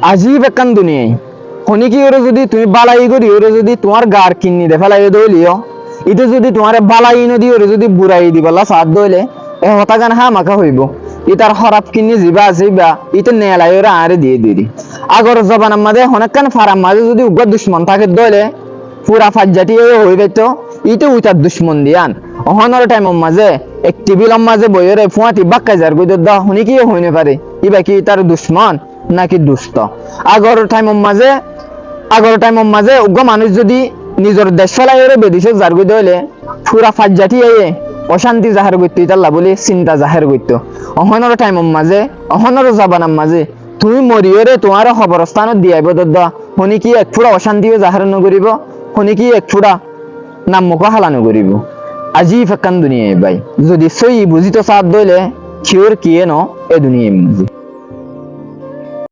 আজীব একখান দুনিয়ায় হনি কি ওরে যদি তুমি বালাই করি ওরে যদি তোমার গার কিন্নি দে ফেলাই দইলিও ইতে যদি তোমার বালাই নদী ওরে যদি বুড়াই দিবলা সাথ দইলে এ হতা গান হা মাখা হইব ইতার হরাপ কিন্নি জিবা আসিবা ইতে নেলাই ওরে আরে দিয়ে দিদি আগর জবান মাঝে হনেকখান ফারাম মাঝে যদি উগ্র দুশ্মন থাকে দইলে পুরা ফাজ্জাটি হইবে তো ইতে উইতার দুশ্মন দিয়ান অহনর টাইম মাঝে এক টিভিলম মাঝে বইরে ফুয়াতি বাক্কা যার গই দা হনি কি হইনে পারে ইবা কি তার দুশ্মন নাকি দুষ্ট আগর টাইম মাঝে উগ্র মানুষ যদি নিজের দেশ ফেলাই বেদিছে যার গই দইলে পুরা ফাজ্জাটি অশান্তি জাহার করতো ইতাল্লা বলে চিন্তা জাহের করতো অহনর টাইম মাঝে অহনর জাবানার মাঝে তুমি মরিয়রে তোমার খবরস্থানত দিয়াইব দা হনি কি এক ফুড়া অশান্তিও জাহার নকরিব হনি কি এক ফুড়া নাম মুখ হালা নকরিব আজি ফাক্কান দুনিয়ায় ভাই যদি সই বুঝিত সাথ দইলে কিওর কিয়ে ন এ দুনিয়ায়